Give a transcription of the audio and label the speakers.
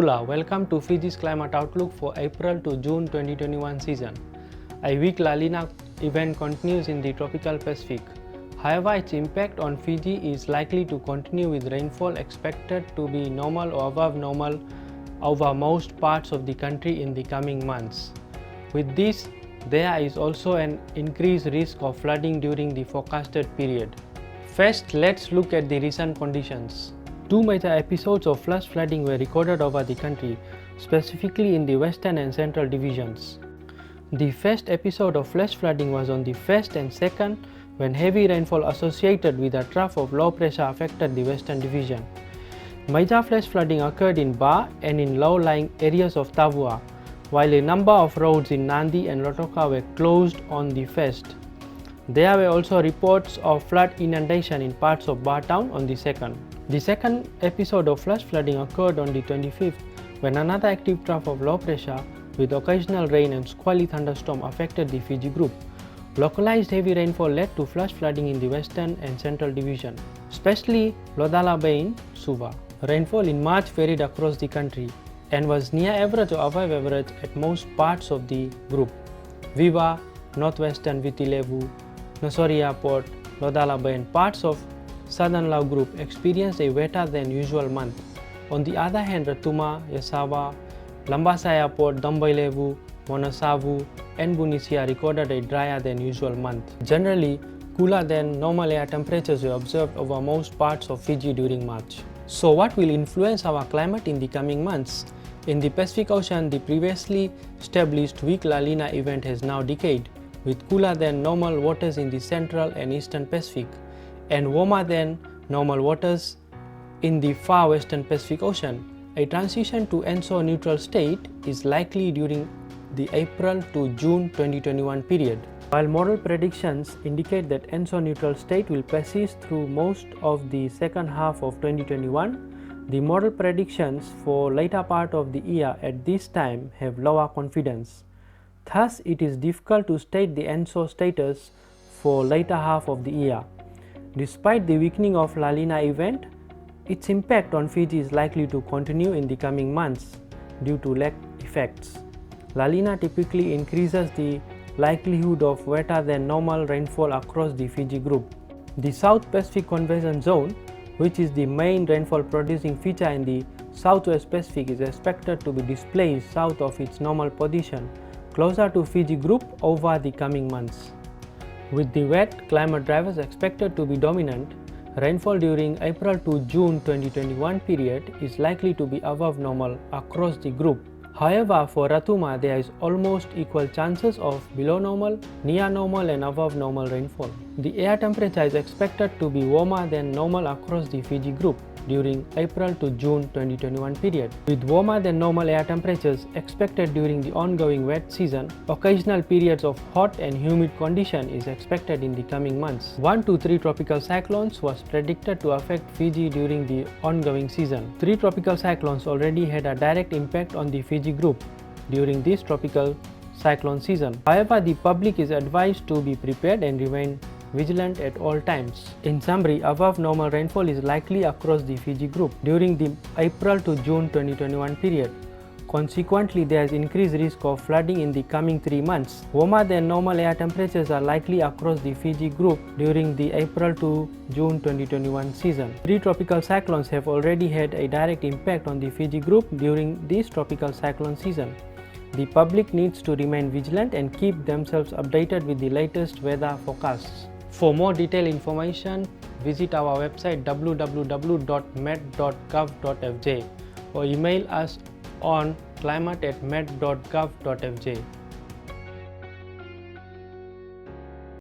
Speaker 1: Hola, welcome to Fiji's Climate Outlook for April to June 2021 season. A weak La Nina event continues in the tropical Pacific. However, its impact on Fiji is likely to continue with rainfall expected to be normal or above normal over most parts of the country in the coming months. With this, there is also an increased risk of flooding during the forecasted period. First, let's look at the recent conditions. Two major episodes of flash flooding were recorded over the country, specifically in the western and central divisions. The first episode of flash flooding was on the 1st and 2nd when heavy rainfall associated with a trough of low pressure affected the western division. Major flash flooding occurred in Ba and in low-lying areas of Tavua, while a number of roads in Nandi and Lotoka were closed on the 1st. There were also reports of flood inundation in parts of Ba town on the 2nd. The second episode of flash flooding occurred on the 25th when another active trough of low pressure with occasional rain and squally thunderstorm affected the Fiji Group. Localized heavy rainfall led to flash flooding in the western and central division, especially Lodala Bay in Suva. Rainfall in March varied across the country and was near average or above average at most parts of the group. Viva, northwestern Viti Levu, Nosori Airport, Lodala Bay and parts of Southern Lau Group experienced a wetter than usual month. On the other hand, Ratuma, Yasawa, Lambasa Airport, Dambai Levu, Monasavu and Bunisia recorded a drier than usual month. Generally, cooler than normal air temperatures were observed over most parts of Fiji during March. So what will influence our climate in the coming months? In the Pacific Ocean, the previously established weak La Nina event has now decayed, with cooler than normal waters in the central and eastern Pacific and warmer than normal waters in the far western Pacific Ocean. A transition to ENSO neutral state is likely during the April to June 2021 period. While model predictions indicate that ENSO neutral state will persist through most of the second half of 2021, the model predictions for later part of the year at this time have lower confidence. Thus, it is difficult to state the ENSO status for later half of the year. Despite the weakening of La Nina event, its impact on Fiji is likely to continue in the coming months due to lag effects. La Nina typically increases the likelihood of wetter than normal rainfall across the Fiji Group. The South Pacific Convergence Zone, which is the main rainfall producing feature in the Southwest Pacific, is expected to be displaced south of its normal position, closer to Fiji Group over the coming months. With the wet climate drivers expected to be dominant, rainfall during April to June 2021 period is likely to be above normal across the group. However, for Ratuma, there is almost equal chances of below normal, near normal and above normal rainfall. The air temperature is expected to be warmer than normal across the Fiji Group during April to June 2021 period. With warmer than normal air temperatures expected during the ongoing wet season, occasional periods of hot and humid condition is expected in the coming months. 1 to 3 tropical cyclones was predicted to affect Fiji during the ongoing season. 3 tropical cyclones already had a direct impact on the Fiji Group during this tropical cyclone season. However, the public is advised to be prepared and remain vigilant at all times. In summary, above normal rainfall is likely across the Fiji Group during the April to June 2021 period. Consequently, there is increased risk of flooding in the coming 3 months. Warmer than normal air temperatures are likely across the Fiji Group during the April to June 2021 season. 3 tropical cyclones have already had a direct impact on the Fiji Group during this tropical cyclone season. The public needs to remain vigilant and keep themselves updated with the latest weather forecasts. For more detailed information, visit our website www.met.gov.fj or email us on climate@met.gov.fj.